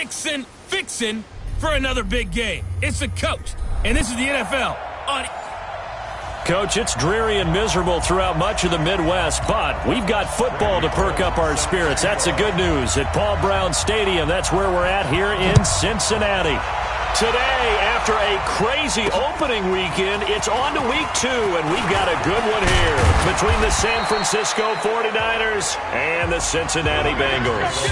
fixin' for another big game. It's the coach, and this is the NFL. Coach, it's dreary and miserable throughout much of the Midwest, but we've got football to perk up our spirits. That's the good news. At Paul Brown Stadium, that's where we're at here in Cincinnati. Today, after a crazy opening weekend, it's on to week 2, and we've got a good one here between the San Francisco 49ers and the Cincinnati Bengals.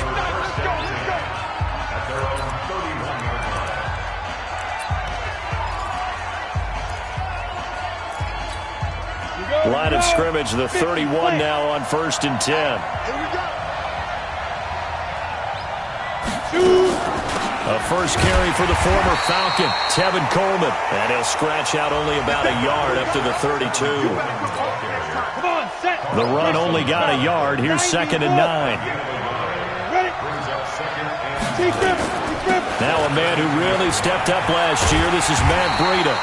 Line of scrimmage, the 31 now on 1st and 10. A first carry for the former Falcon, Tevin Coleman. And he'll scratch out only about a yard up to the 32. The run only got a yard. Here's 2nd and 9. Now a man who really stepped up last year. This is Matt Breida.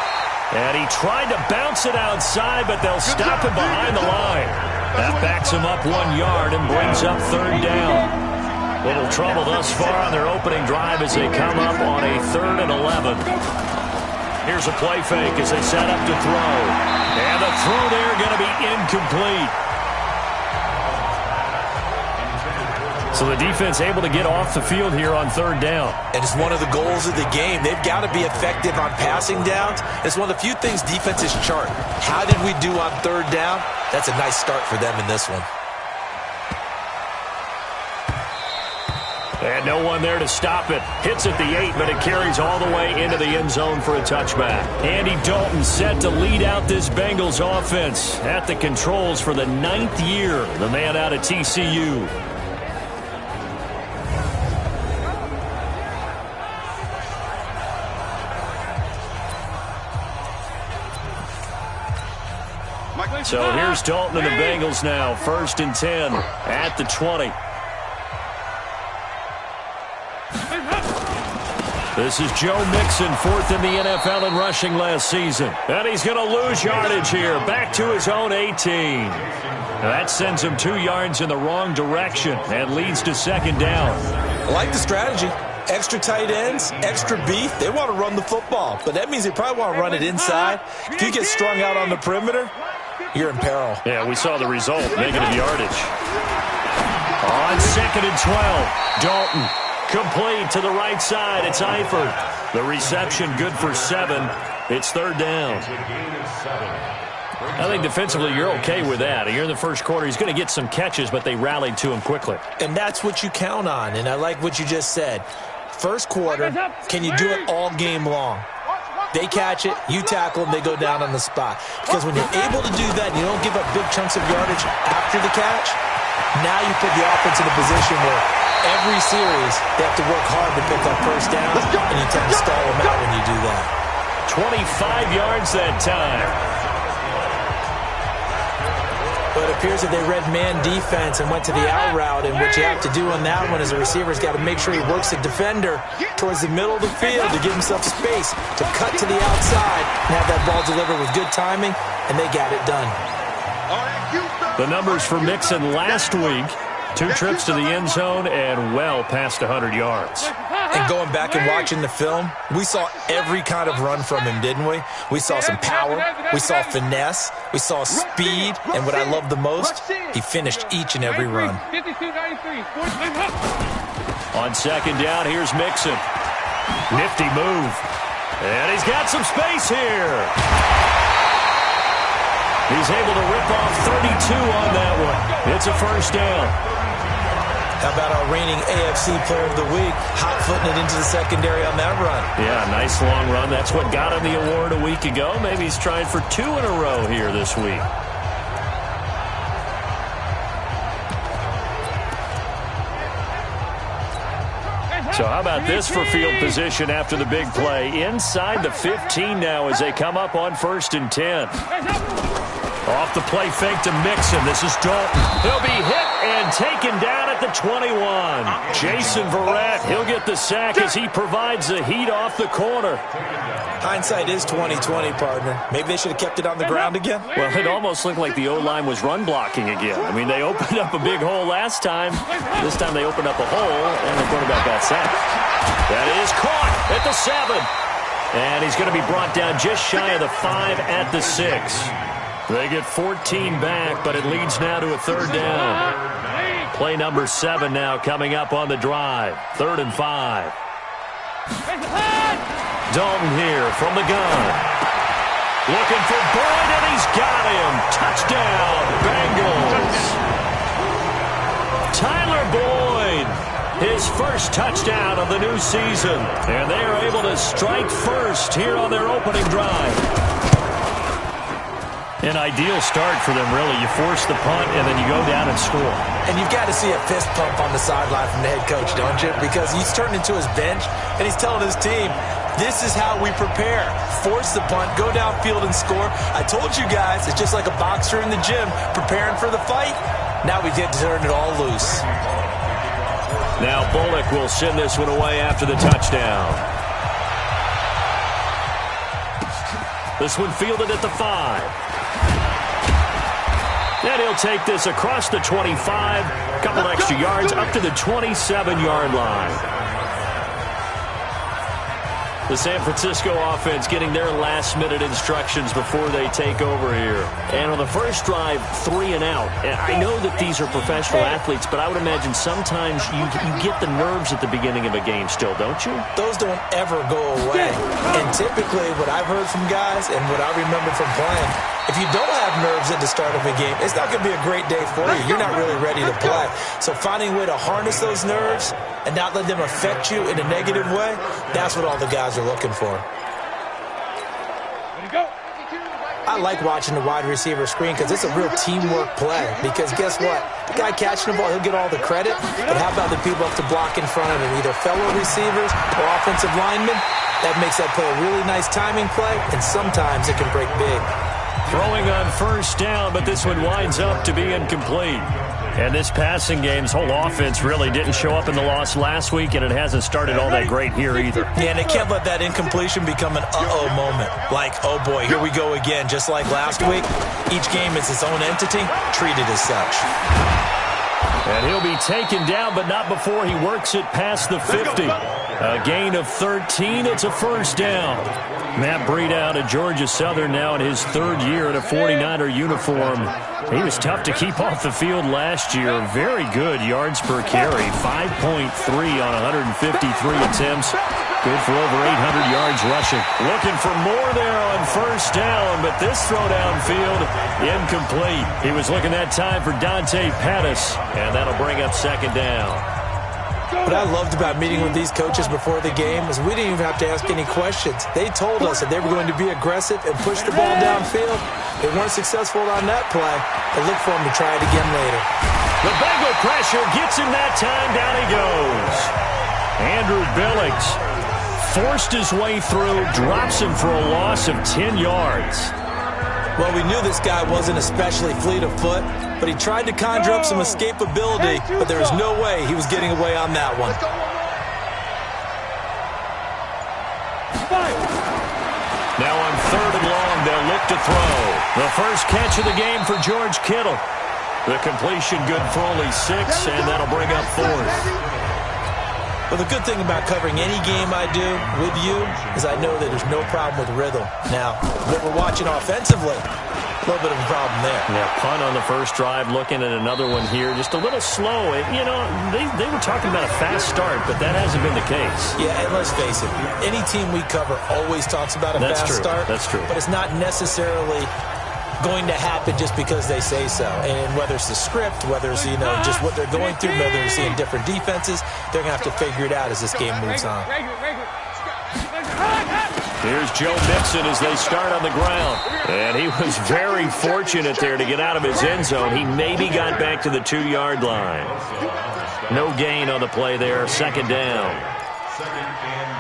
And he tried to bounce it outside, but they'll stop him behind the line. That backs him up 1 yard and brings up 3rd down. Little trouble thus far on their opening drive as they come up on a 3rd and 11. Here's a play fake as they set up to throw. And the throw there going to be incomplete. So the defense able to get off the field here on 3rd down. And it's one of the goals of the game. They've got to be effective on passing downs. It's one of the few things defenses chart. How did we do on 3rd down? That's a nice start for them in this one. And no one there to stop it. Hits at the 8, but it carries all the way into the end zone for a touchback. Andy Dalton set to lead out this Bengals offense at the controls for the 9th year. The man out of TCU. So here's Dalton and the Bengals now. 1st and 10 at the 20. This is Joe Mixon, 4th in the NFL in rushing last season. And he's going to lose yardage here. Back to his own 18. Now that sends him 2 yards in the wrong direction and leads to 2nd down. I like the strategy. Extra tight ends, extra beef. They want to run the football, but that means they probably want to run it inside. If you get strung out on the perimeter, you're in peril. Yeah, we saw the result, negative yardage. On 2nd and 12, Dalton complete to the right side. It's Eifert. The reception good for 7. It's 3rd down. I think defensively you're okay with that. Here in the first quarter, he's going to get some catches, but they rallied to him quickly. And that's what you count on, and I like what you just said. First quarter, can you do it all game long? They catch it, you tackle them, they go down on the spot. Because when you're able to do that, you don't give up big chunks of yardage after the catch, now you put the offense in a position where every series they have to work hard to pick up first down, and you tend to stall them out when you do that. 25 yards that time. But it appears that they read man defense and went to the out route, and what you have to do on that one is the receiver's got to make sure he works the defender towards the middle of the field to give himself space to cut to the outside and have that ball delivered with good timing, and they got it done. The numbers for Mixon last week, 2 trips to the end zone and well past 100 yards. And going back and watching the film, we saw every kind of run from him, didn't we? We saw some power, we saw finesse, we saw speed, and what I love the most, he finished each and every run. On 2nd down, here's Mixon. Nifty move. And he's got some space here. He's able to rip off 32 on that one. It's a 1st down. How about our reigning AFC Player of the Week, hot-footing it into the secondary on that run? Yeah, nice long run. That's what got him the award a week ago. Maybe he's trying for 2 in a row here this week. So how about this for field position after the big play? Inside the 15 now as they come up on 1st and 10. Off the play fake to Mixon. This is Dalton. He'll be hit and taken down at the 21. Jason Verrett, he'll get the sack as he provides the heat off the corner. Hindsight is 20/20, partner. Maybe they should have kept it on the ground again. Well, it almost looked like the O-line was run blocking again. I mean, they opened up a big hole last time. This time they opened up a hole, and the quarterback got sacked. That is caught at the 7. And he's going to be brought down just shy of the 5 at the 6. They get 14 back, but it leads now to a 3rd down. Play number 7 now coming up on the drive. 3rd and 5. Dalton here from the gun. Looking for Boyd, and he's got him. Touchdown, Bengals. Tyler Boyd, his first touchdown of the new season. And they are able to strike first here on their opening drive. An ideal start for them, really. You force the punt, and then you go down and score. And you've got to see a fist pump on the sideline from the head coach, don't you? Because he's turned into his bench, and he's telling his team, this is how we prepare. Force the punt, go downfield and score. I told you guys, it's just like a boxer in the gym preparing for the fight. Now we get to turn it all loose. Now Bullock will send this one away after the touchdown. This one fielded at the 5. And he'll take this across the 25, a couple extra yards, up to the 27-yard line. The San Francisco offense getting their last-minute instructions before they take over here. And on the first drive, 3 and out. And I know that these are professional athletes, but I would imagine sometimes you get the nerves at the beginning of a game still, don't you? Those don't ever go away. And typically, what I've heard from guys and what I remember from playing, if you don't have nerves at the start of a game, it's not going to be a great day for you. You're not really ready to play. So finding a way to harness those nerves and not let them affect you in a negative way, that's what all the guys are looking for. I like watching the wide receiver screen because it's a real teamwork play. Because guess what? The guy catching the ball, he'll get all the credit. But how about the people up to block in front of him, either fellow receivers or offensive linemen? That makes that play a really nice timing play, and sometimes it can break big. Throwing on first down, but this one winds up to be incomplete. And this passing game's whole offense really didn't show up in the loss last week, and it hasn't started all that great here either. Yeah, and they can't let that incompletion become an uh-oh moment. Like, oh boy, here we go again, just like last week. Each game is its own entity, treated as such. And he'll be taken down, but not before he works it past the 50. A gain of 13, it's a first down. Matt Breida out of Georgia Southern now in his 3rd year in a 49er uniform. He was tough to keep off the field last year. Very good yards per carry, 5.3 on 153 attempts. Good for over 800 yards rushing. Looking for more there on first down, but this throw downfield, incomplete. He was looking that time for Dante Pettis, and that'll bring up 2nd down. What I loved about meeting with these coaches before the game is we didn't even have to ask any questions. They told us that they were going to be aggressive and push the ball downfield. They weren't successful on that play, but look for them to try it again later. The Bengal pressure gets him that time. Down he goes. Andrew Billings forced his way through, drops him for a loss of 10 yards. Well, we knew this guy wasn't especially fleet of foot, but he tried to conjure up some escapability, but there was no way he was getting away on that one. Now on 3rd and long, they'll look to throw. The first catch of the game for George Kittle. The completion good for only 6, and that'll bring up 4th. Well, the good thing about covering any game I do with you is I know that there's no problem with rhythm. Now, what we're watching offensively, a little bit of a problem there. Yeah, punt on the first drive, looking at another one here. Just a little slow. You know, they were talking about a fast start, but that hasn't been the case. Yeah, and let's face it, any team we cover always talks about a fast start. That's true. But it's not necessarily going to happen just because they say so. And whether it's the script, whether it's, just what they're going through, whether they're seeing different defenses, they're going to have to figure it out as this game moves on. Here's Joe Mixon as they start on the ground. And he was very fortunate there to get out of his end zone. He maybe got back to the 2-yard line. No gain on the play there. 2nd down.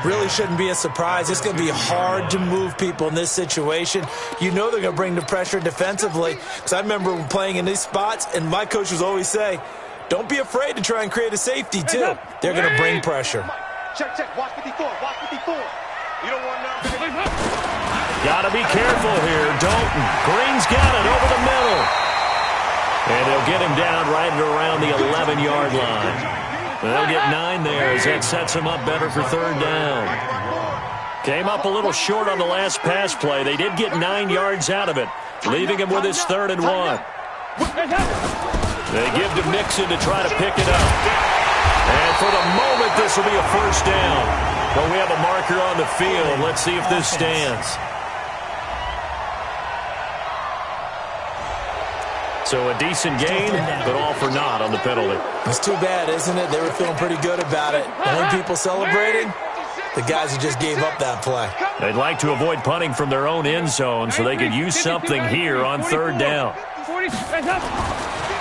Really shouldn't be a surprise. It's going to be hard to move people in this situation. You know they're going to bring the pressure defensively. Because I remember playing in these spots, and my coach was always say, don't be afraid to try and create a safety, too. They're going to bring pressure. Check. Watch 54. You don't want nothing. Got to be careful here. Dalton. Green's got it over the middle. And they'll get him down right around the 11-yard line. They'll get 9 there as that sets them up better for third down. Came up a little short on the last pass play. They did get 9 yards out of it, leaving him with his 3rd and 1. They give to Mixon to try to pick it up. And for the moment, this will be a first down. But we have a marker on the field. Let's see if this stands. So a decent gain, but all for naught on the penalty. It's too bad, isn't it? They were feeling pretty good about it. Only people celebrating? The guys who just gave up that play. They'd like to avoid punting from their own end zone so they could use something here on third down.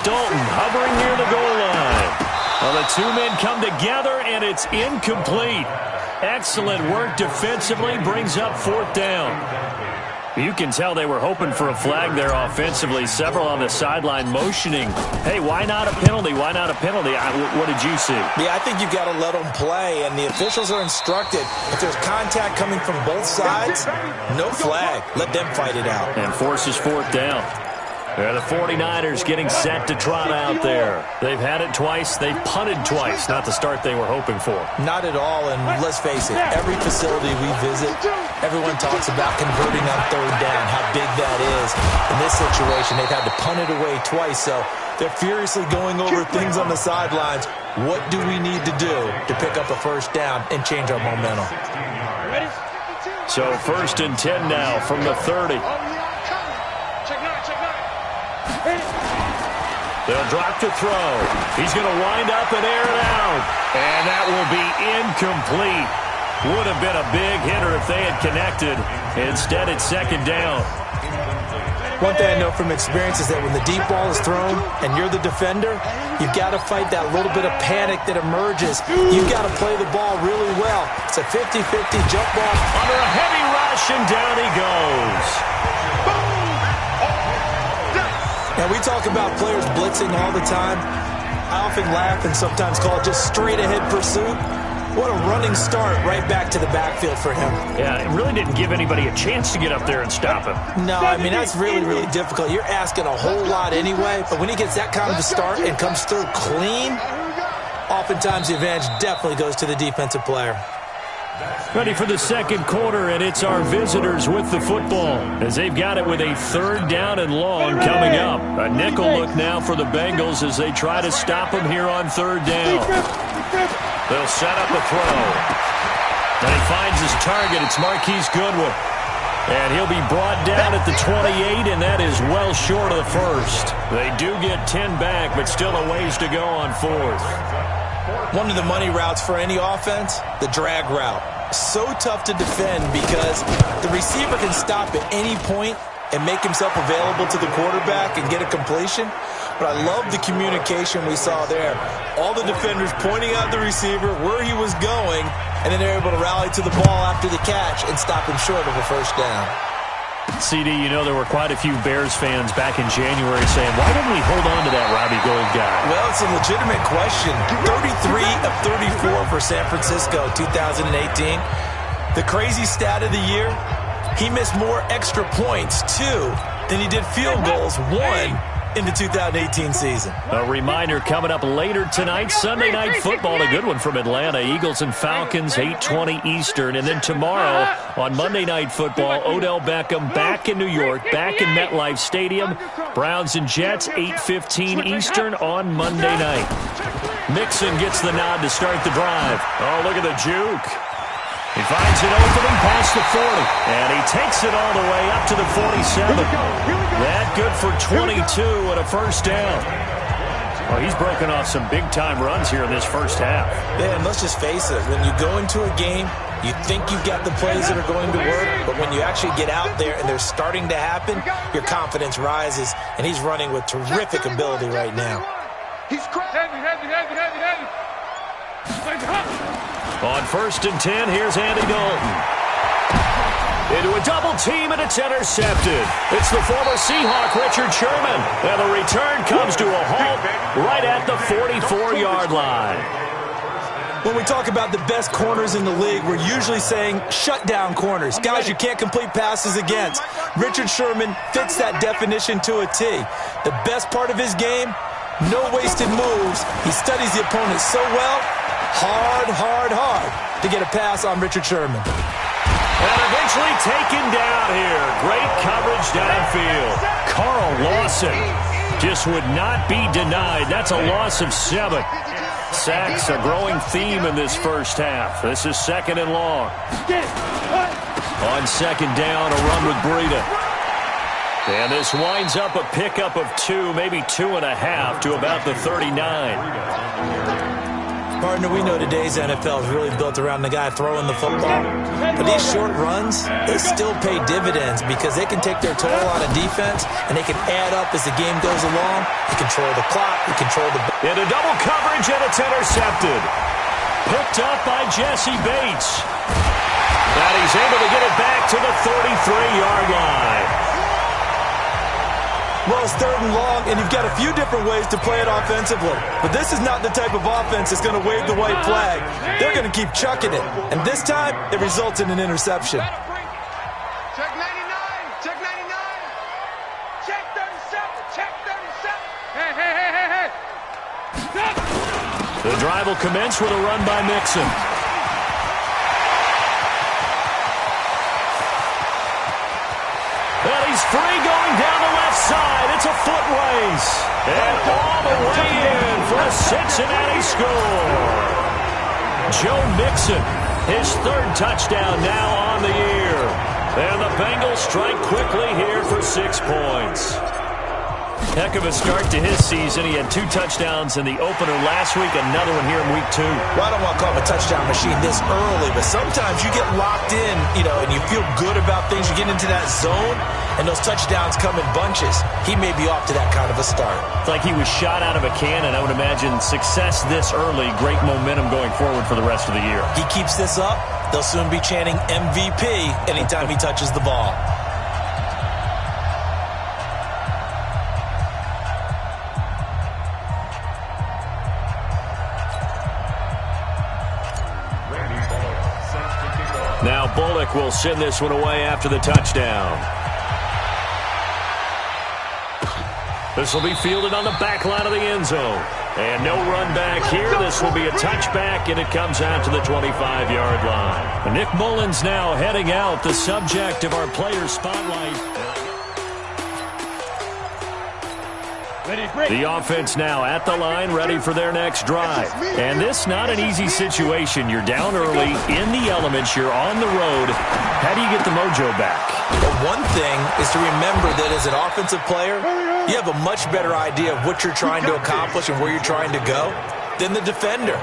Dalton hovering near the goal line. Well, the two men come together, and it's incomplete. Excellent work defensively, brings up 4th down. You can tell they were hoping for a flag there offensively. Several on the sideline motioning, hey, why not a penalty? Why not a penalty? What did you see? Yeah, I think you've got to let them play, and the officials are instructed. If there's contact coming from both sides, no flag. Let them fight it out. And forces 4th down. They're the 49ers getting set to trot out there. They've had it twice. They've punted twice. Not the start they were hoping for. Not at all, and let's face it, every facility we visit, everyone talks about converting on third down, how big that is. In this situation, they've had to punt it away twice, so they're furiously going over things on the sidelines. What do we need to do to pick up a first down and change our momentum? So 1st and 10 now from the 30. They'll drop to throw. He's going to wind up and air it out. And that will be incomplete. Would have been a big hitter if they had connected. Instead, it's 2nd down. One thing I know from experience is that when the deep ball is thrown and you're the defender, you've got to fight that little bit of panic that emerges. You've got to play the ball really well. It's a 50-50 jump ball. Under a heavy rush, and down he goes. Now, we talk about players blitzing all the time. I often laugh and sometimes call it just straight-ahead pursuit. What a running start right back to the backfield for him. Yeah, it really didn't give anybody a chance to get up there and stop him. No, I mean, that's really, really difficult. You're asking a whole lot anyway, but when he gets that kind of a start and comes through clean, oftentimes the advantage definitely goes to the defensive player. Ready for the 2nd quarter, and it's our visitors with the football as they've got it with a 3rd down and long coming up. A nickel look now for the Bengals as they try to stop them here on 3rd down. They'll set up a throw. And he finds his target. It's Marquise Goodwin. And he'll be brought down at the 28, and that is well short of the 1st. They do get 10 back, but still a ways to go on 4th. One of the money routes for any offense, the drag route. So tough to defend because the receiver can stop at any point and make himself available to the quarterback and get a completion. But I love the communication we saw there. All the defenders pointing out the receiver, where he was going, and then they're able to rally to the ball after the catch and stop him short of a first down. CD, you know there were quite a few Bears fans back in January saying, why didn't we hold on to that Robbie Gould guy? Well, it's a legitimate question. 33 of 34 for San Francisco 2018. The crazy stat of the year, he missed more extra points, 2, than he did field goals, 1, in the 2018 season. A reminder coming up later tonight, Sunday Night Football, a good one from Atlanta. Eagles and Falcons, 8:20 Eastern. And then tomorrow on Monday Night Football, Odell Beckham back in New York, back in MetLife Stadium. Browns and Jets, 8:15 Eastern on Monday night. Mixon gets the nod to start the drive. Oh, look at the juke. He finds an opening past the 40, and he takes it all the way up to the 47. That good for 22 and a first down. Well, he's broken off some big-time runs here in this first half. Yeah, and let's just face it. When you go into a game, you think you've got the plays that are going to work, but when you actually get out there and they're starting to happen, your confidence rises, and he's running with terrific ability right now. On 1st and 10, here's Andy Dalton. Into a double team, and it's intercepted. It's the former Seahawk, Richard Sherman. And the return comes to a halt right at the 44-yard line. When we talk about the best corners in the league, we're usually saying shutdown corners. Guys you can't complete passes against. Richard Sherman fits that definition to a T. The best part of his game, No wasted moves. He studies the opponent so well. Hard to get a pass on Richard Sherman. And eventually taken down here. Great coverage downfield. Carl Lawson just would not be denied. That's a loss of 7. Sacks, a growing theme in this first half. This is 2nd and long. On 2nd down, a run with Breida. And this winds up a pickup of 2, maybe 2.5 to about the 39. Partner, we know today's NFL is really built around the guy throwing the football. But these short runs, they still pay dividends because they can take their toll on a defense and they can add up as the game goes along. They control the clock, they control the... Into double coverage, and it's intercepted. Picked up by Jesse Bates. And he's able to get it back to the 33-yard line. Well, it's 3rd and long, and you've got a few different ways to play it offensively. But this is not the type of offense that's going to wave the white flag. They're going to keep chucking it. And this time, it results in an interception. Check 99. Check 99. Check 37. Check 37. Hey. The drive will commence with a run by Mixon. And he's free going down the left side. It's a foot race. And all the way in for a Cincinnati score. Joe Mixon, his 3rd touchdown now on the year. And the Bengals strike quickly here for 6 points. Heck of a start to his season. He had 2 touchdowns in the opener last week, another one here in week 2. Well, I don't want to call him a touchdown machine this early, but sometimes you get locked in, and you feel good about things. You get into that zone, and those touchdowns come in bunches. He may be off to that kind of a start. It's like he was shot out of a cannon. I would imagine success this early, great momentum going forward for the rest of the year. He keeps this up, they'll soon be chanting MVP anytime he touches the ball. Now Bullock will send this one away after the touchdown. This will be fielded on the back line of the end zone. And no run back here. This will be a touchback, and it comes out to the 25-yard line. Nick Mullins now heading out, the subject of our player spotlight. The offense now at the line, ready for their next drive. And this not an easy situation. You're down early, in the elements, you're on the road. How do you get the mojo back? Well, one thing is to remember that as an offensive player, you have a much better idea of what you're trying to accomplish and where you're trying to go than the defender.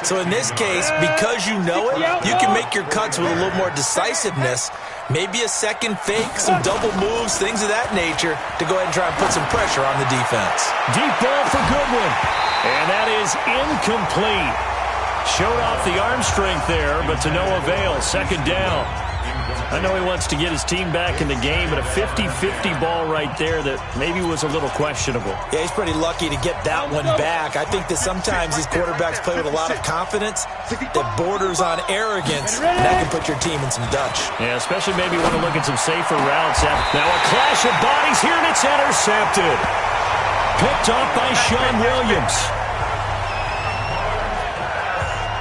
So in this case, because you know it, you can make your cuts with a little more decisiveness. Maybe a second fake, some double moves, things of that nature to go ahead and try and put some pressure on the defense. Deep ball for Goodwin. And that is incomplete. Showed off the arm strength there, but to no avail. 2nd down. I know he wants to get his team back in the game, but a 50-50 ball right there that maybe was a little questionable. Yeah, he's pretty lucky to get that one back. I think that sometimes these quarterbacks play with a lot of confidence that borders on arrogance, and that can put your team in some Dutch. Yeah, especially maybe want to look at some safer routes. Now a clash of bodies here, and it's intercepted. Picked off by Sean Williams.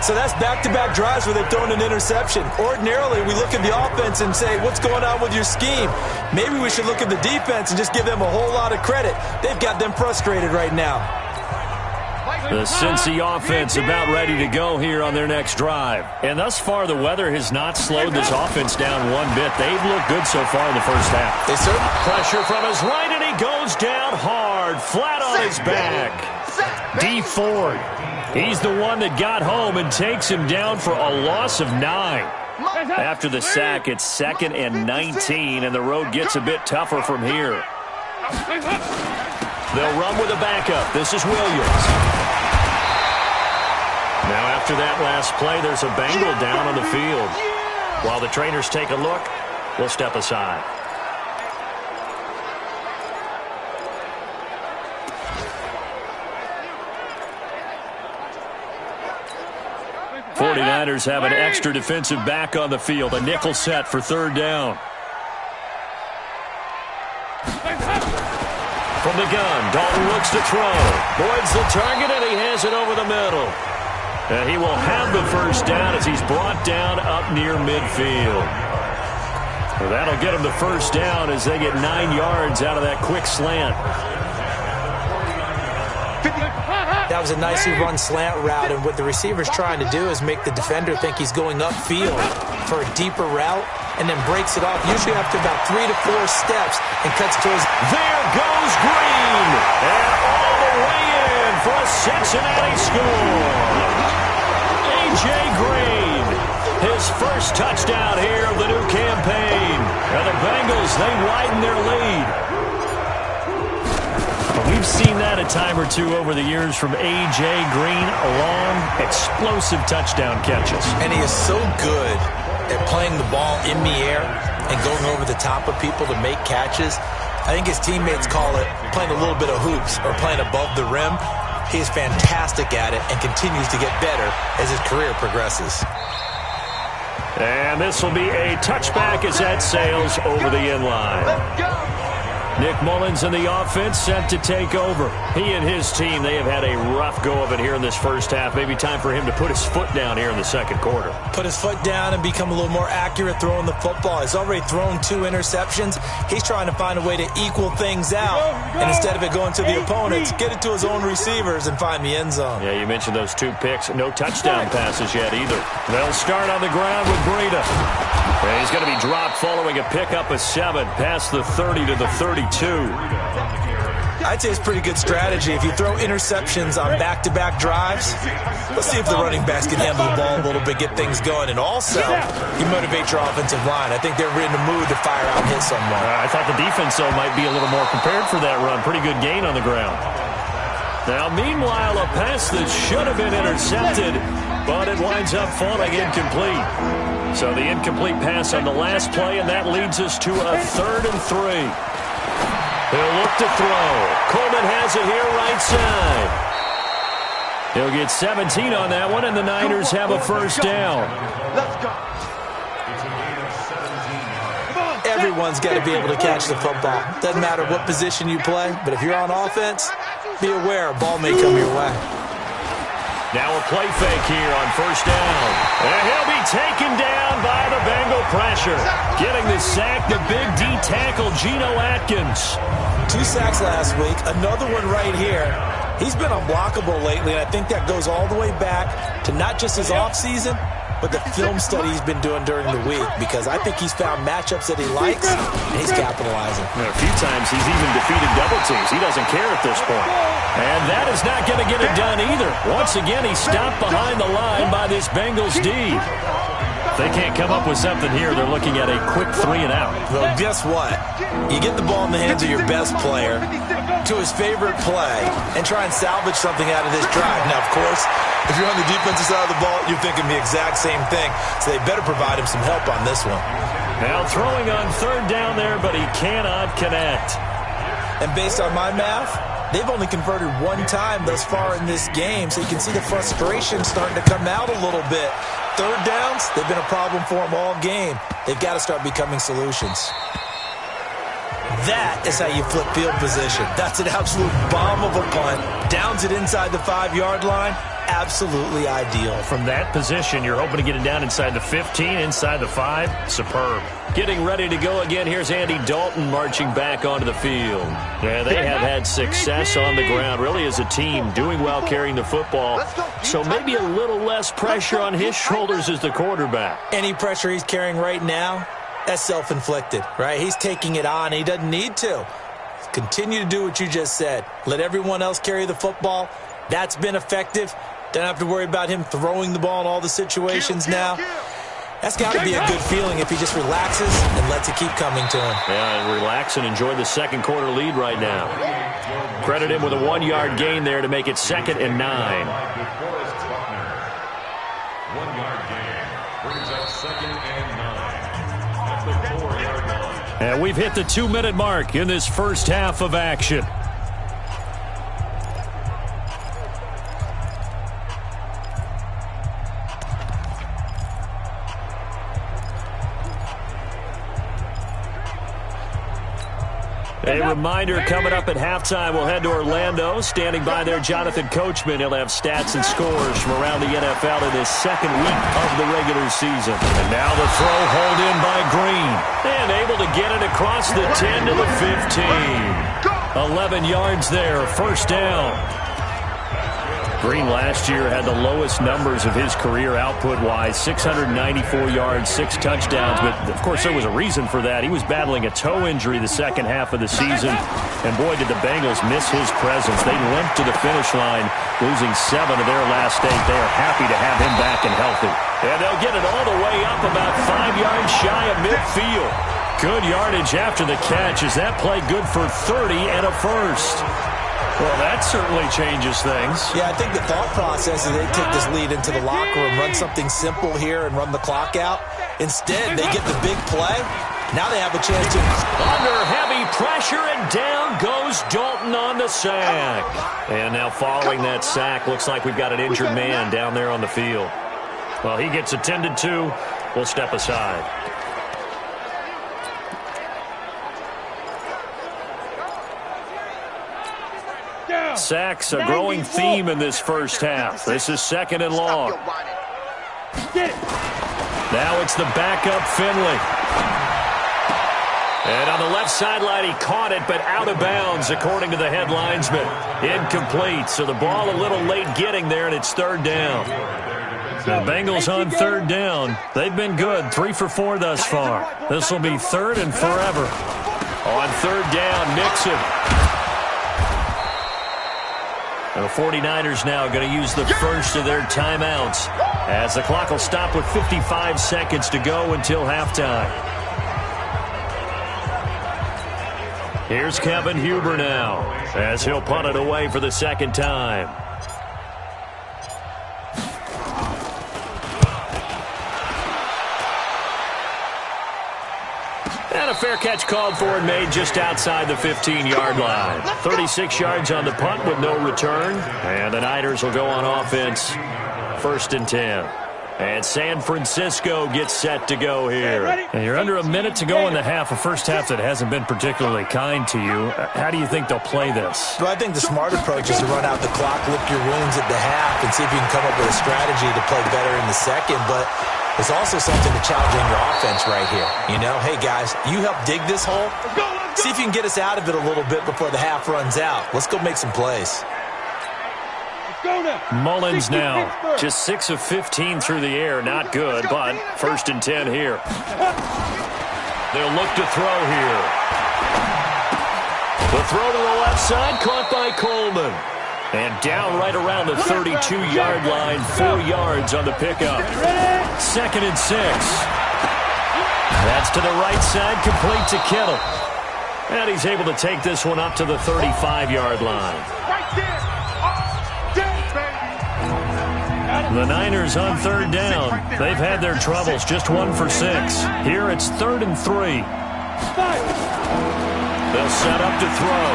So that's back-to-back drives where they've thrown an interception. Ordinarily, we look at the offense and say, what's going on with your scheme? Maybe we should look at the defense and just give them a whole lot of credit. They've got them frustrated right now. The Cincy offense about ready to go here on their next drive. And thus far, the weather has not slowed this offense down one bit. They've looked good so far in the first half. They certainly... Pressure from his right, and he goes down hard, flat on his back. D. Ford. He's the one that got home and takes him down for a loss of 9. After the sack, it's 2nd and 19, and the road gets a bit tougher from here. They'll run with a backup. This is Williams. Now after that last play, there's a Bengal down on the field. While the trainers take a look, we'll step aside. '49ers have an extra defensive back on the field. A nickel set for 3rd down. From From the gun, Dalton looks to throw. Boyd's the target, and he has it over the middle. And he will have the first down as he's brought down up near midfield. Well, that'll get him the first down as they get 9 yards out of that quick slant. That was a nicely run slant route, and what the receiver's trying to do is make the defender think he's going upfield for a deeper route, and then breaks it off, usually after about 3 to 4 steps, and cuts towards. There goes Green, and all the way in for a Cincinnati score. A.J. Green, his first touchdown here of the new campaign. And the Bengals, they widen their lead. We've seen that a time or two over the years from A.J. Green, long, explosive touchdown catches. And he is so good at playing the ball in the air and going over the top of people to make catches. I think his teammates call it playing a little bit of hoops or playing above the rim. He is fantastic at it and continues to get better as his career progresses. And this will be a touchback as that sails over the end line. Nick Mullins and the offense set to take over. He and his team, they have had a rough go of it here in this first half. Maybe time for him to put his foot down here in the second quarter. Put his foot down and become a little more accurate throwing the football. He's already thrown 2 interceptions. He's trying to find a way to equal things out. And instead of it going to the opponents, get it to his own receivers and find the end zone. Yeah, you mentioned those 2 picks. No touchdown passes yet either. They'll start on the ground with Breida. And he's going to be dropped following a pickup of 7 past the 30 to the 32. I'd say it's pretty good strategy. If you throw interceptions on back-to-back drives, let's see if the running backs can handle the ball a little bit, get things going. And also, you motivate your offensive line. I think they're in the mood to fire out and hit someone. I thought the defense, though, might be a little more prepared for that run. Pretty good gain on the ground. Now, meanwhile, a pass that should have been intercepted, but it winds up falling incomplete. So the incomplete pass on the last play, and that leads us to a 3rd and 3. He'll look to throw. Coleman has it here right side. He'll get 17 on that one, and the Niners have a first down. Let's go. Everyone's got to be able to catch the football. Doesn't matter what position you play, but if you're on offense, be aware a ball may come your way. Now a play fake here on first down. And he'll be taken down by the Bengal pressure. Getting the sack, the big D tackle, Geno Atkins. 2 sacks last week, another one right here. He's been unblockable lately, and I think that goes all the way back to not just his offseason, but the film study he's been doing during the week, because I think he's found matchups that he likes, and he's capitalizing. A few times he's even defeated double teams. He doesn't care at this point. And that is not going to get it done either. Once again, he's stopped behind the line by this Bengals D. If they can't come up with something here, they're looking at a quick 3 and out. Well, guess what? You get the ball in the hands of your best player to his favorite play and try and salvage something out of this drive. Now, of course, if you're on the defensive side of the ball, you're thinking the exact same thing. So they better provide him some help on this one. Now throwing on 3rd down there, but he cannot connect. And based on my math, they've only converted 1 time thus far in this game, so you can see the frustration starting to come out a little bit. 3rd downs, they've been a problem for them all game. They've got to start becoming solutions. That is how you flip field position. That's an absolute bomb of a punt. Downs it inside the 5-yard line. Absolutely ideal. From that position, you're hoping to get it down inside the 15, inside the 5. Superb. Getting ready to go again. Here's Andy Dalton marching back onto the field. Yeah, they have had success on the ground, really as a team, doing well carrying the football. So maybe a little less pressure on his shoulders as the quarterback. Any pressure he's carrying right now, that's self-inflicted, right? He's taking it on. He doesn't need to. Continue to do what you just said. Let everyone else carry the football. That's been effective. Don't have to worry about him throwing the ball in all the situations now. That's got to be a good feeling if he just relaxes and lets it keep coming to him. Yeah, and relax and enjoy the second quarter lead right now. Credit him with a 1-yard gain there to make it 2nd and 9. 1-yard gain brings up 2nd and 9 at the 4-yard line. And we've hit the 2-minute mark in this first half of action. A reminder coming up at halftime, we'll head to Orlando. Standing by there, Jonathan Coachman. He'll have stats and scores from around the NFL in his second week of the regular season. And now the throw hauled in by Green. And able to get it across the 10 to the 15. 11 yards there, first down. Green last year had the lowest numbers of his career output-wise, 694 yards, 6 touchdowns. But, of course, there was a reason for that. He was battling a toe injury the second half of the season. And, boy, did the Bengals miss his presence. They limped to the finish line, losing 7 of their last 8. They are happy to have him back and healthy. And they'll get it all the way up about 5 yards shy of midfield. Good yardage after the catch. Is that play good for 30 and a first? Well, that certainly changes things. Yeah, I think the thought process is they take this lead into the locker room, run something simple here and run the clock out. Instead, they get the big play. Now they have a chance to... Under heavy pressure, and down goes Dalton on the sack. And now following that sack, looks like we've got an injured man down there on the field. Well, he gets attended to. We'll step aside. Sacks, a growing theme in this first half. This is second and long. Now it's the backup Finley. And on the left sideline, he caught it, but out of bounds, according to the head linesman. Incomplete, so the ball a little late getting there, and it's third down. The Bengals on third down. They've been good, 3 for 4 thus far. This will be third and forever. On third down, Mixon. And the 49ers now going to use the first of their timeouts as the clock will stop with 55 seconds to go until halftime. Here's Kevin Huber now as he'll punt it away for the second time. And a fair catch called for and made just outside the 15-yard line. 36 yards on the punt with no return. And the Niners will go on offense, first and 10. And San Francisco gets set to go here. And you're under a minute to go in the half, a first half that hasn't been particularly kind to you. How do you think they'll play this? Well, I think the smart approach is to run out the clock, lick your wounds at the half, and see if you can come up with a strategy to play better in the second. But there's also something to challenging your offense right here. You know, hey, guys, you help dig this hole. See if you can get us out of it a little bit before the half runs out. Let's go make some plays. Mullins now, just 6 of 15 through the air. Not good, but first and 10 here. They'll look to throw here. The throw to the left side, caught by Coleman. And down right around the 32-yard line, 4 yards on the pickup. Second and 6. That's to the right side, complete to Kittle. And he's able to take this one up to the 35-yard line. The Niners on third down. They've had their troubles, just 1 for 6. Here it's 3rd and 3. They'll set up to throw.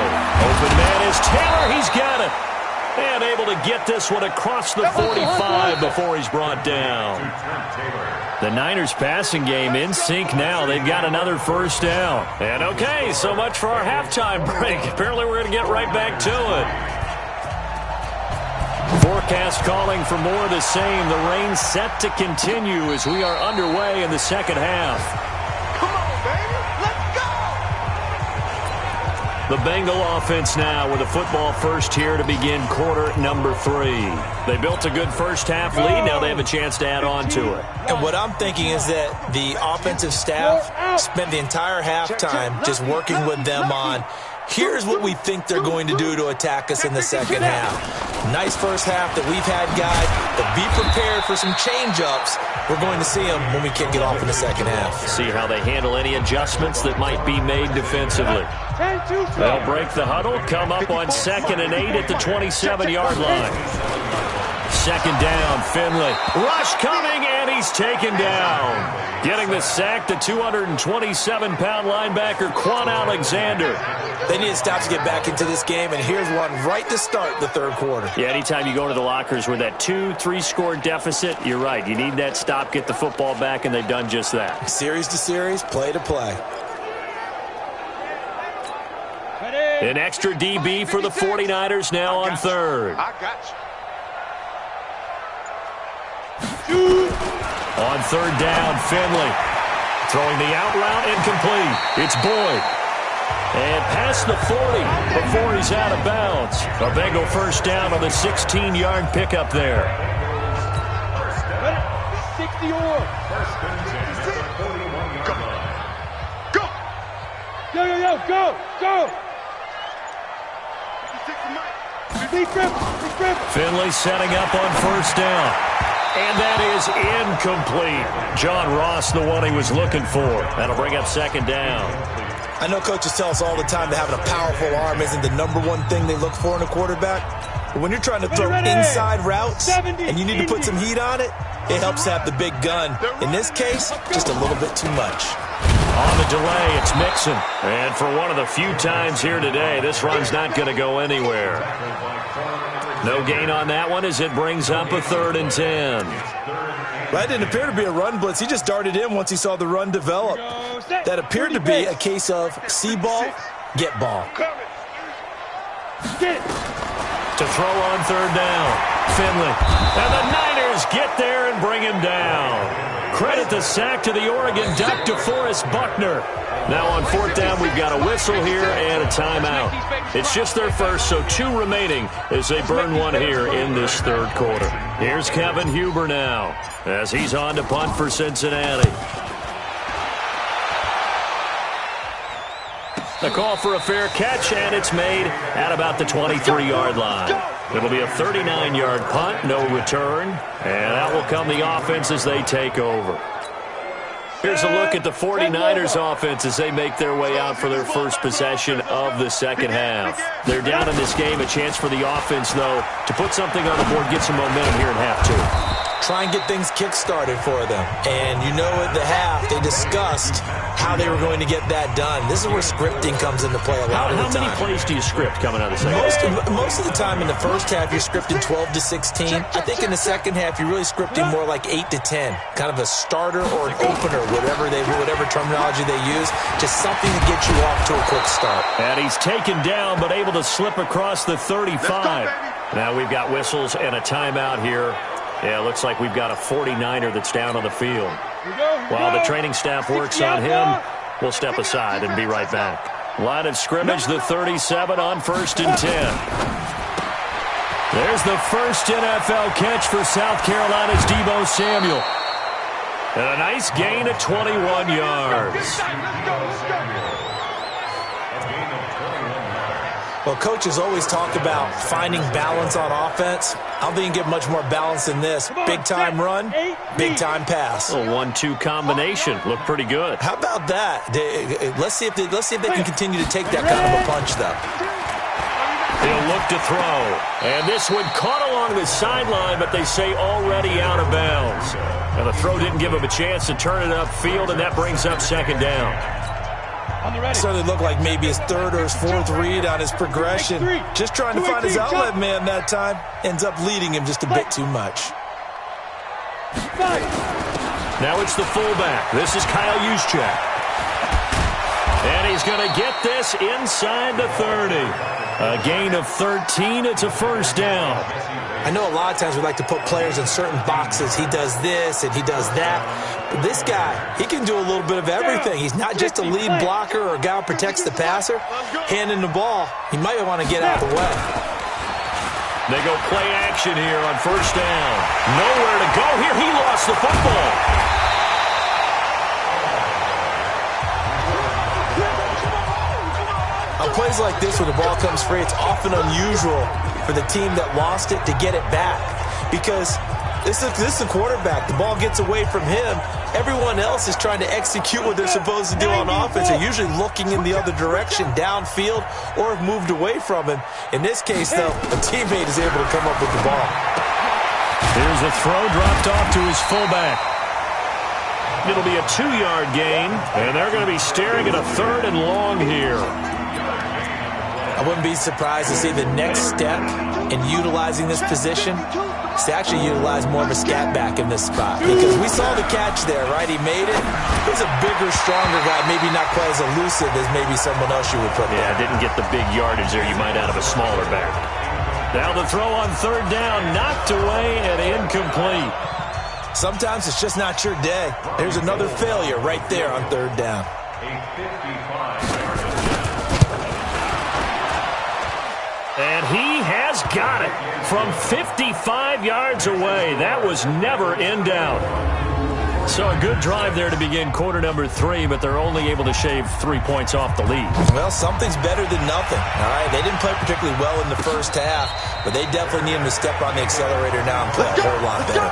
Open man is Taylor. He's got it. And able to get this one across the 45 before he's brought down. The Niners passing game in sync now. They've got another first down. And okay, so much for our halftime break. Apparently we're going to get right back to it. Forecast calling for more of the same. The rain set to continue as we are underway in the second half. Come on, baby. Let's go. The Bengal offense now with a football first here to begin quarter number 3. They built a good first half lead. Now they have a chance to add on to it. And what I'm thinking is that the offensive staff spent the entire halftime just working with them on, here's what we think they're going to do to attack us in the second half. Nice first half that we've had, guys, but be prepared for some change-ups. We're going to see them when we kick it off in the second half. See how they handle any adjustments that might be made defensively. They'll break the huddle, come up on 2nd and 8 at the 27-yard line. Second down, Finley. Rush coming, and he's taken down. Getting the sack, the 227-pound linebacker, Quan Alexander. They need to stop to get back into this game, and here's one right to start the third quarter. Yeah, anytime you go to the lockers with that 2-3 score deficit, you're right. You need that stop, get the football back, and they've done just that. Series to series, play to play. An extra DB for the 49ers now on third. I got you. On third down, Finley. Throwing the out route incomplete. It's Boyd. And past the 40 before he's out of bounds. A Bengal first down on the 16-yard pickup there. 60 or. Go. Finley setting up on first down. And that is incomplete. John Ross, the one he was looking for. That'll bring up second down. I know coaches tell us all the time that having a powerful arm isn't the number one thing they look for in a quarterback. But when you're trying to throw inside routes and you need to put some heat on it, it helps to have the big gun. In this case, just a little bit too much. On the delay, it's Mixon. And for one of the few times here today, this run's not going to go anywhere. No gain on that one as it brings up a 3rd and 10. That didn't appear to be a run blitz. He just darted in once he saw the run develop. That appeared to be a case of see ball, get ball. To throw on third down, Finley. And the Niners get there and bring him down. Credit the sack to the Oregon Duck, DeForest Buckner. Now on fourth down, we've got a whistle here and a timeout. It's just their first, so 2 remaining as they burn one here in this third quarter. Here's Kevin Huber now as he's on to punt for Cincinnati. The call for a fair catch, and it's made at about the 23-yard line. It'll be a 39-yard punt, no return, and that will come the offense as they take over. Here's a look at the 49ers offense as they make their way out for their first possession of the second half. They're down in this game. A chance for the offense, though, to put something on the board, get some momentum here in half 2. Try and get things kick-started for them. And you know at the half, they discussed how they were going to get that done. This is where scripting comes into play a lot of the time. How many plays do you script coming out of the second half? Most of the time in the first half, you're scripting 12 to 16. I think in the second half, you're really scripting more like 8 to 10. Kind of a starter or an opener, whatever terminology they use. Just something to get you off to a quick start. And he's taken down, but able to slip across the 35. Now we've got whistles and a timeout here. Yeah, it looks like we've got a 49er that's down on the field. While the training staff works on him, we'll step aside and be right back. Line of scrimmage, the 37 on 1st and 10. There's the first NFL catch for South Carolina's Deebo Samuel. And a nice gain of 21 yards. Well, coaches always talk about finding balance on offense. I don't think you get much more balance than this. Big-time run, big-time pass. A 1-2 combination. Looked pretty good. How about that? Let's see if they can continue to take that kind of a punch, though. He'll look to throw. And this one caught along the sideline, but they say already out of bounds. And the throw didn't give him a chance to turn it upfield, and that brings up second down. Certainly looked like maybe his 3rd or his 4th read on his progression. Just trying to find his outlet man that time. Ends up leading him just a bit too much. Now it's the fullback. This is Kyle Juszczyk. And he's going to get this inside the 30. A gain of 13. It's a first down. I know a lot of times we like to put players in certain boxes. He does this and he does that. But this guy, he can do a little bit of everything. He's not just a lead blocker or a guy who protects the passer. Handing the ball, he might want to get out of the way. They go play action here on first down. Nowhere to go here. He lost the football. On plays like this, when the ball comes free, it's often unusual for the team that lost it to get it back. Because this is the quarterback. The ball gets away from him. Everyone else is trying to execute what they're supposed to do on offense. They're usually looking in the other direction, downfield, or have moved away from him. In this case, though, a teammate is able to come up with the ball. Here's a throw dropped off to his fullback. It'll be a 2-yard gain, and they're going to be staring at a 3rd and long here. I wouldn't be surprised to see the next step in utilizing this position is to actually utilize more of a scat back in this spot. Because we saw the catch there, right? He made it. He's a bigger, stronger guy, maybe not quite as elusive as maybe someone else you would put there. Yeah, didn't get the big yardage there you might out of a smaller back. Now the throw on third down, knocked away and incomplete. Sometimes it's just not your day. There's another failure right there on third down. And he has got it from 55 yards away. That was never in doubt. So a good drive there to begin quarter number 3, but they're only able to shave 3 points off the lead. Well, something's better than nothing, all right? They didn't play particularly well in the first half, but they definitely need him to step on the accelerator now and play a whole lot better.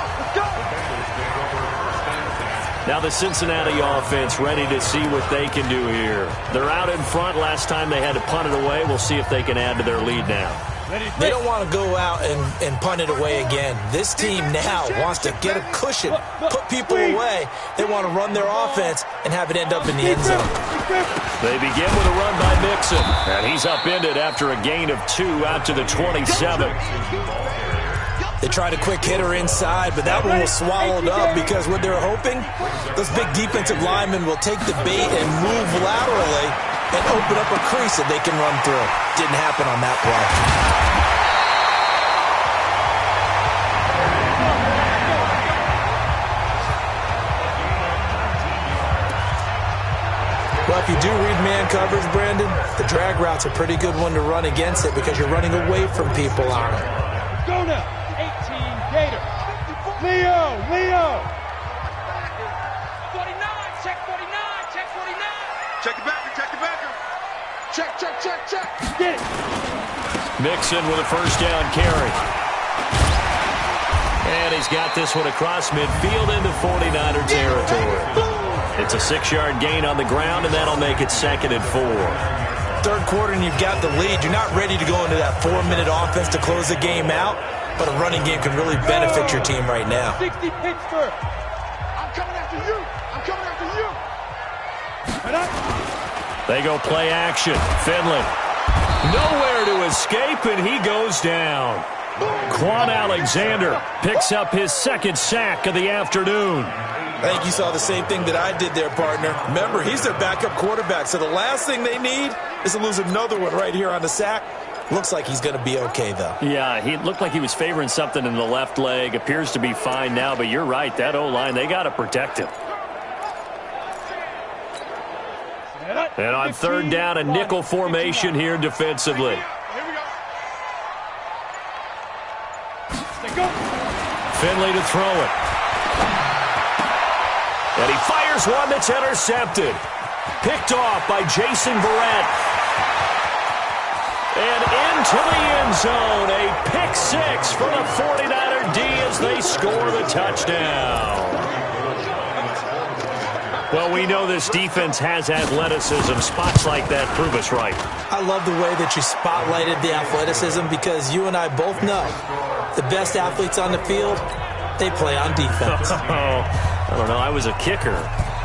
Now the Cincinnati offense ready to see what they can do here. They're out in front. Last time they had to punt it away. We'll see if they can add to their lead now. They don't want to go out and punt it away again. This team now wants to get a cushion, put people away. They want to run their offense and have it end up in the end zone. They begin with a run by Mixon, and he's upended after a gain of 2 out to the 27. They tried a quick hitter inside, but that one was swallowed up because what they're hoping, those big defensive linemen will take the bait and move laterally and open up a crease that they can run through. Didn't happen on that play. Well, if you do read man coverage, Brandon, the drag route's a pretty good one to run against it because you're running away from people on it. Go now. 18 Gator. Leo. 49, check 49, check 49. Check the backer. Check. Get it. Mixon with a first down carry. And he's got this one across midfield into 49er territory. It's a 6-yard gain on the ground, and that'll make it 2nd and 4. Third quarter and you've got the lead. You're not ready to go into that 4-minute offense to close the game out, but a running game can really benefit your team right now. 60 Pittsburgh. I'm coming after you. They go play action. Finley. Nowhere to escape, and he goes down. Quan Alexander picks up his 2nd sack of the afternoon. I think you saw the same thing that I did there, partner. Remember, he's their backup quarterback, so the last thing they need is to lose another one right here on the sack. Looks like he's going to be okay, though. Yeah, he looked like he was favoring something in the left leg. Appears to be fine now, but you're right. That O-line, they got to protect him. And on third down, a nickel formation here defensively. Finley to throw it. And he fires one that's intercepted. Picked off by Jason Verrett. And into the end zone. A pick 6 for the 49er D as they score the touchdown. Well, we know this defense has athleticism. Spots like that prove us right. I love the way that you spotlighted the athleticism because you and I both know the best athletes on the field, they play on defense. I don't know. I was a kicker.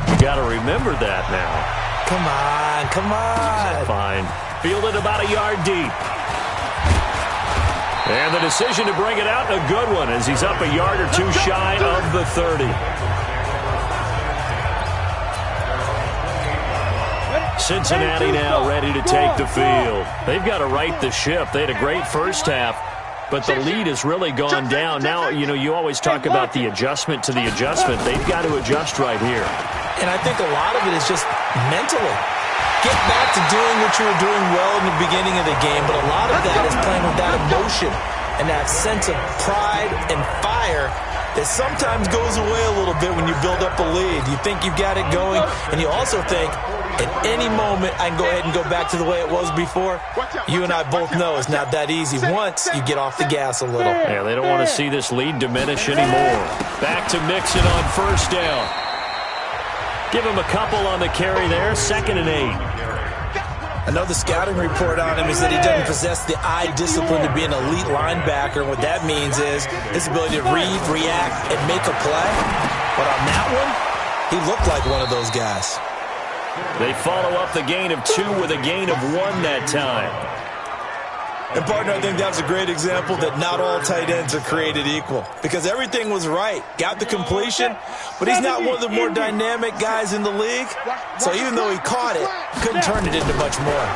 You got to remember that now. Come on. Fine. Fielded about a yard deep. And the decision to bring it out, a good one, as he's up a yard or two shy of the 30. Cincinnati now ready to take the field. They've got to right the ship. They had a great first half, but the lead has really gone down. Now, you always talk about the adjustment to the adjustment. They've got to adjust right here. And I think a lot of it is just mentally. Get back to doing what you were doing well in the beginning of the game, but a lot of that is playing with that emotion and that sense of pride and fire that sometimes goes away a little bit when you build up a lead. You think you've got it going, and you also think at any moment I can go ahead and go back to the way it was before. You and I both know it's not that easy once you get off the gas a little. Yeah, they don't want to see this lead diminish anymore. Back to Mixon on first down. Give him a couple on the carry there, 2nd and 8. Another scouting report on him is that he doesn't possess the eye discipline to be an elite linebacker. And what that means is his ability to read, react, and make a play. But on that one, he looked like one of those guys. They follow up the gain of 2 with a gain of 1 that time. And, partner, I think that's a great example that not all tight ends are created equal. Because everything was right. Got the completion, but he's not one of the more dynamic guys in the league. So even though he caught it, couldn't turn it into much more.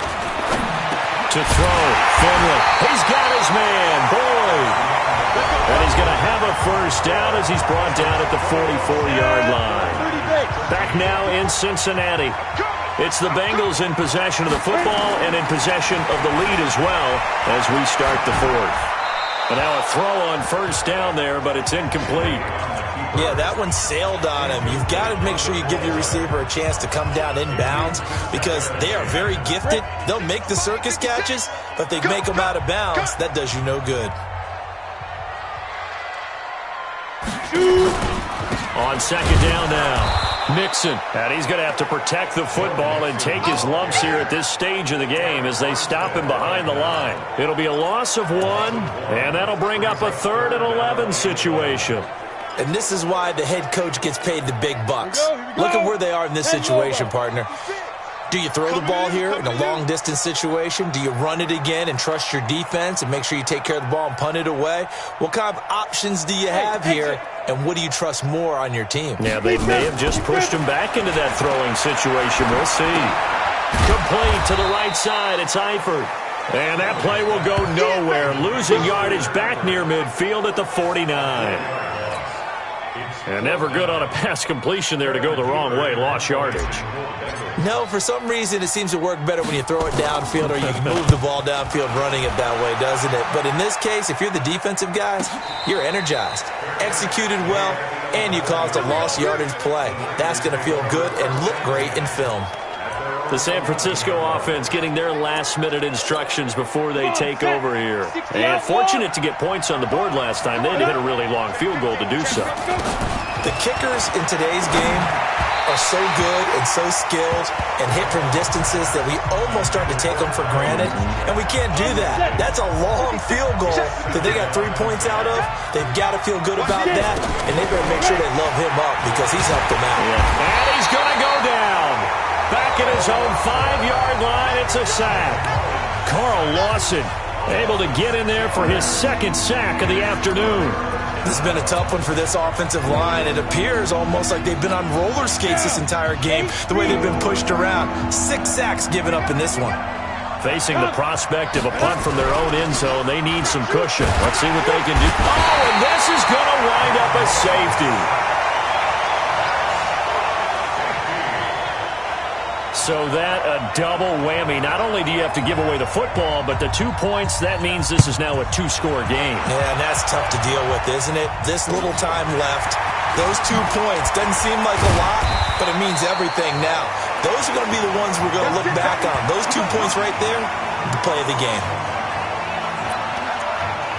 To throw, Finley. He's got his man, Boyd. And he's going to have a first down as he's brought down at the 44-yard line. Back now in Cincinnati. It's the Bengals in possession of the football and in possession of the lead as well as we start the fourth. And now a throw on first down there, but it's incomplete. Yeah, that one sailed on him. You've got to make sure you give your receiver a chance to come down inbounds because they are very gifted. They'll make the circus catches, but if they make them out of bounds, that does you no good. On second down now. Mixon, and he's going to have to protect the football and take his lumps here at this stage of the game as they stop him behind the line. It'll be a loss of 1, and that'll bring up a 3rd and 11 situation. And this is why the head coach gets paid the big bucks. Look at where they are in this situation, partner. Do you throw the ball here in a long-distance situation? Do you run it again and trust your defense and make sure you take care of the ball and punt it away? What kind of options do you have here, and what do you trust more on your team? Yeah, they may have just pushed him back into that throwing situation. We'll see. Complete to the right side. It's Eifert. And that play will go nowhere. Losing yardage back near midfield at the 49. And never good on a pass completion there to go the wrong way. Lost yardage. No, for some reason it seems to work better when you throw it downfield or you can move the ball downfield running it that way, doesn't it? But in this case, if you're the defensive guys, you're energized, executed well, and you caused a lost yardage play. That's going to feel good and look great in film. The San Francisco offense getting their last-minute instructions before they take over here. And fortunate to get points on the board last time. They had to hit a really long field goal to do so. The kickers in today's game are so good and so skilled and hit from distances that we almost start to take them for granted, and we can't do that. That's a long field goal that they got 3 points out of. They've got to feel good about that, and they better make sure they love him up because he's helped them out. Yeah. And he's going to go down. Back at his own 5-yard line, it's a sack. Carl Lawson able to get in there for his second sack of the afternoon. This has been a tough one for this offensive line. It appears almost like they've been on roller skates this entire game, the way they've been pushed around. 6 sacks given up in this one. Facing the prospect of a punt from their own end zone, they need some cushion. Let's see what they can do. Oh, and this is going to wind up a safety. So that a double whammy. Not only do you have to give away the football, but the 2 points, that means this is now a 2-score game. Yeah, and that's tough to deal with, isn't it? This little time left, those 2 points, doesn't seem like a lot, but it means everything now. Those are going to be the ones we're going to look back on. Those 2 points right there, the play of the game.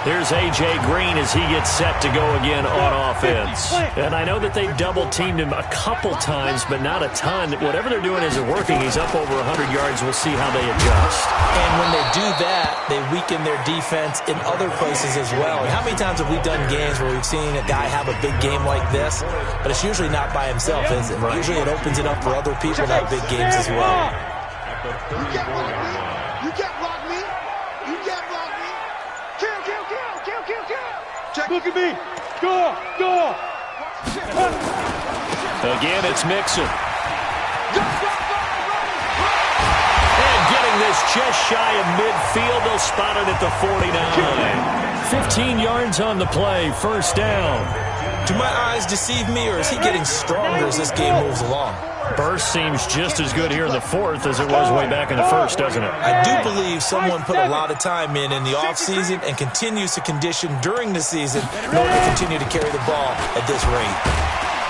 Here's A.J. Green as he gets set to go again on offense. And I know that they've double-teamed him a couple times, but not a ton. Whatever they're doing isn't working. He's up over 100 yards. We'll see how they adjust. And when they do that, they weaken their defense in other places as well. And how many times have we done games where we've seen a guy have a big game like this? But it's usually not by himself, is it? Right. Usually it opens it up for other people to have big games as well. You can't block me. You can't block me. You can't block me. Kill, kill, kill, kill, kill, kill. Check. Look at me. Go, go. Again, it's Mixon. And getting this just shy of midfield, they'll spot it at the 49. 15 yards on the play, first down. Do my eyes deceive me, or is he getting stronger as this game moves along? Burst seems just as good here in the fourth as it was way back in the first, doesn't it? I do believe someone put a lot of time in the offseason and continues to condition during the season in order to continue to carry the ball at this rate.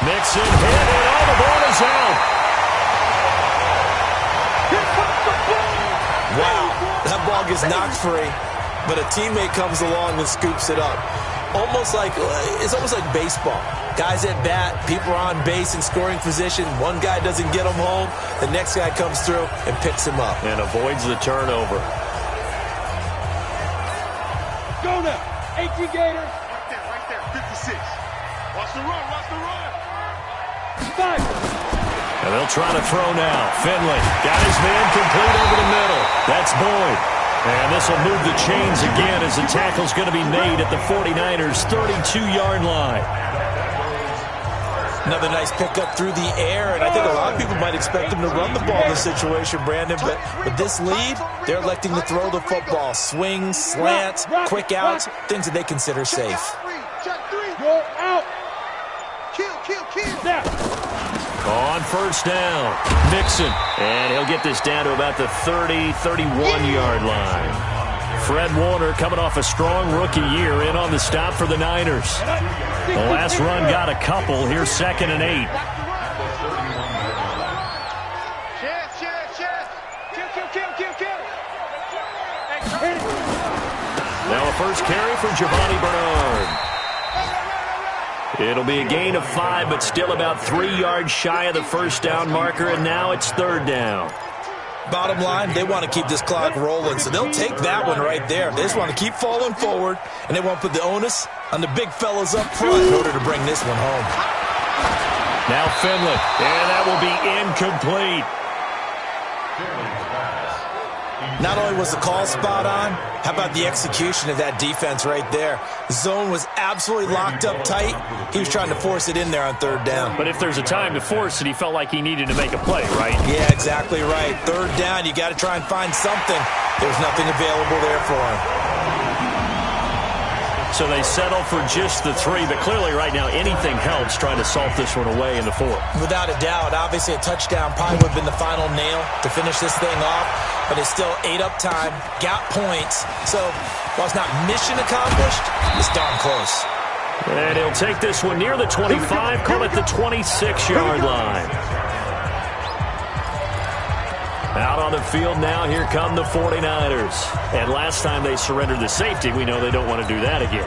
Mixon hit, and all the ball is out. Wow, that ball gets knocked free, but a teammate comes along and scoops it up. It's almost like baseball. Guys at bat, people are on base in scoring position. One guy doesn't get him home. The next guy comes through and picks him up. And avoids the turnover. Go now. 18 Gators. Right there, 56. Watch the run, watch the run. 5. And they'll try to throw now. Finley got his man complete over the middle. That's Boyd. And this will move the chains again as the tackle's going to be made at the 49ers' 32-yard line. Another nice pickup through the air, and I think a lot of people might expect him to run the ball in this situation, Brandon, but with this lead, they're electing to throw the football. Swings, slants, quick outs, things that they consider safe. Go out. Kill. On first down, Mixon, and he'll get this down to about the 30, 31-yard line. Fred Warner coming off a strong rookie year in on the stop for the Niners. The last run got a couple. Here's 2nd and 8. Now a first carry from Giovanni Bernard. It'll be a gain of 5, but still about 3 yards shy of the first down marker, and now it's 3rd down. Bottom line, they want to keep this clock rolling, so they'll take that one right there. They just want to keep falling forward, and they won't put the onus on the big fellas up front in order to bring this one home. Now Finley, and that will be incomplete. Not only was the call spot on, how about the execution of that defense right there? The zone was absolutely locked up tight. He was trying to force it in there on 3rd down. But if there's a time to force it, he felt like he needed to make a play, right? Yeah, exactly right. 3rd down, you got to try and find something. There's nothing available there for him. So they settle for just the 3, but clearly right now anything helps trying to salt this one away in the 4th. Without a doubt, obviously a touchdown probably would have been the final nail to finish this thing off, but it's still ate up time, got points. So while it's not mission accomplished, it's darn close. And he'll take this one near the 25, call it the 26-yard line. Out on the field now, here come the 49ers. And last time they surrendered the safety, we know they don't want to do that again.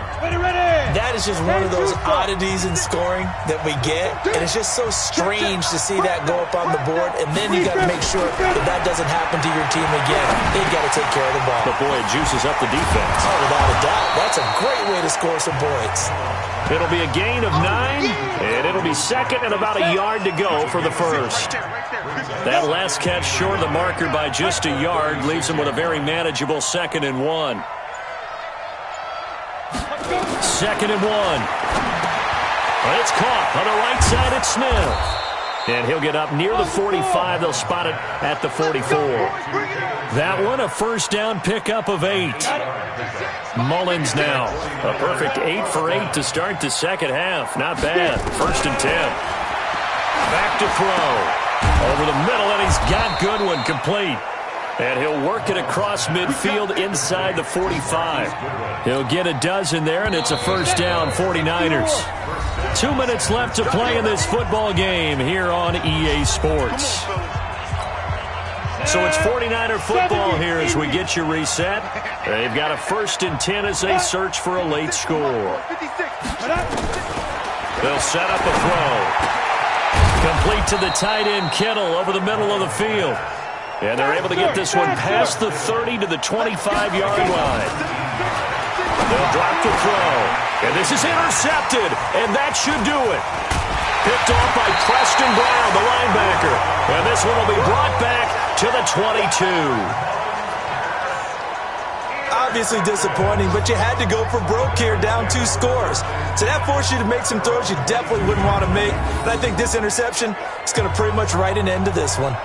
That is just one of those oddities in scoring that we get. And it's just so strange to see that go up on the board. And then you got to make sure that that doesn't happen to your team again. They've got to take care of the ball. But boy, it juices up the defense. Oh, without a doubt. That's a great way to score some points. It'll be a gain of 9, and it'll be 2nd and about a yard to go for the first. That last catch short of the marker by just a yard leaves him with a very manageable 2nd and 1. 2nd and 1. Well, it's caught on the right side at Smith. And he'll get up near the 45. They'll spot it at the 44. That one, a first down pickup of 8. Mullins now. A perfect 8 for 8 to start the second half. Not bad. 1st and 10. Back to throw. Over the middle, and he's got Goodwin complete. And he'll work it across midfield inside the 45. He'll get a dozen there, and it's a first down, 49ers. 2 minutes left to play in this football game here on EA Sports. So it's 49er football here as we get you reset. They've got a 1st and 10 as they search for a late score. They'll set up a throw. Complete to the tight end, Kittle, over the middle of the field. And they're able to get this one past the 30 to the 25-yard line. They'll drop the throw. And this is intercepted, and that should do it. Picked off by Preston Brown, the linebacker. And this one will be brought back to the 22. Obviously disappointing, but you had to go for broke here, down 2 scores. So that forced you to make some throws you definitely wouldn't want to make. And I think this interception is going to pretty much write an end to this one.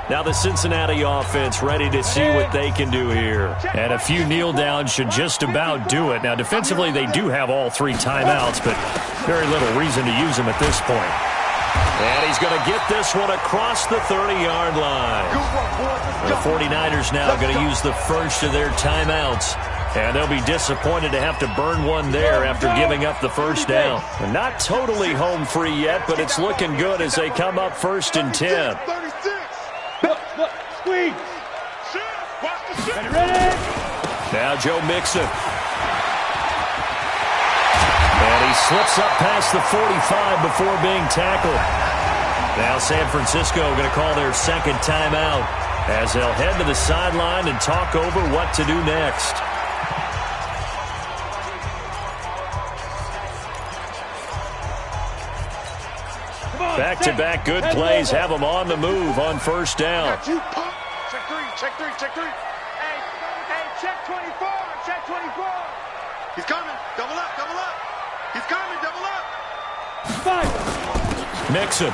Now the Cincinnati offense ready to see what they can do here. And a few kneel downs should just about do it. Now defensively they do have all 3 timeouts, but very little reason to use them at this point. And he's going to get this one across the 30-yard line. The 49ers now going to use the first of their timeouts. And they'll be disappointed to have to burn one there after giving up the first down. Not totally home free yet, but it's looking good as they come up 1st and 10. Squeeze. Ready? Now Joe Mixon. And he slips up past the 45 before being tackled. Now San Francisco going to call their 2nd timeout as they'll head to the sideline and talk over what to do next. Back-to-back good plays have them on the move on first down. Check three. Hey, check 24. He's coming. Double up. He's coming. Double up. Mixon.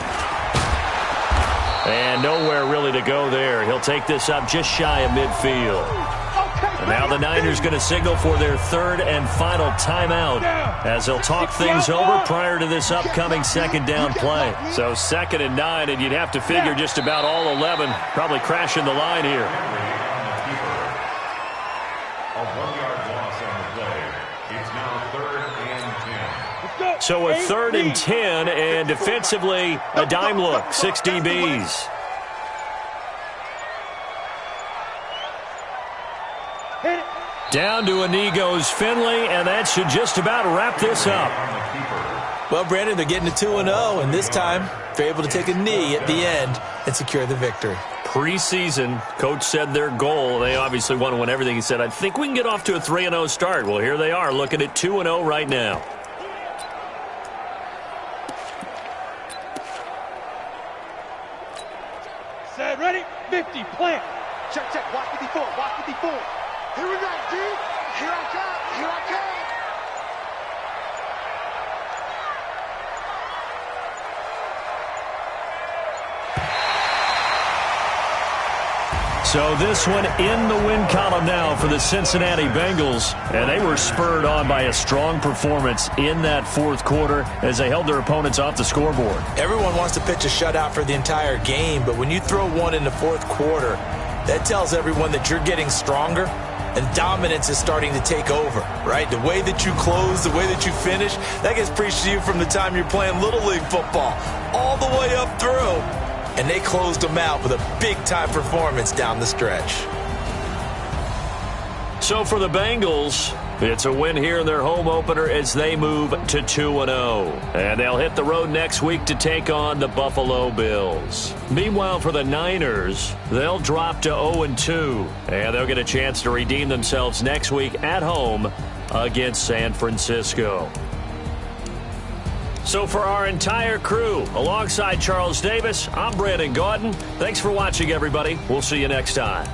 And nowhere really to go there. He'll take this up just shy of midfield. And now the Niners going to signal for their third and final timeout as they'll talk things over prior to this upcoming second down play. So 2nd and 9, and you'd have to figure just about all 11 probably crashing the line here. A 1-yard loss on the play. It's now 3rd and 10. So a 3rd and 10, and defensively a dime look, 6 DBs. Down to a knee goes Finley, and that should just about wrap this up. Well, Brandon, they're getting to 2-0, and this time they're able to take a knee at the end and secure the victory. Preseason, coach said their goal, they obviously want to win everything. He said, I think we can get off to a 3-0 start. Well, here they are looking at 2-0 right now. Set, ready, 50, plant. Check, watch 54. Here we go, dude. Here I come. So this one in the win column now for the Cincinnati Bengals. And they were spurred on by a strong performance in that fourth quarter as they held their opponents off the scoreboard. Everyone wants to pitch a shutout for the entire game, but when you throw one in the fourth quarter, that tells everyone that you're getting stronger and dominance is starting to take over, right? The way that you close, the way that you finish, that gets preached to you from the time you're playing Little League football all the way up through. And they closed them out with a big-time performance down the stretch. So for the Bengals, it's a win here in their home opener as they move to 2-0. And they'll hit the road next week to take on the Buffalo Bills. Meanwhile, for the Niners, they'll drop to 0-2. And they'll get a chance to redeem themselves next week at home against San Francisco. So for our entire crew, alongside Charles Davis, I'm Brandon Gaudin. Thanks for watching, everybody. We'll see you next time.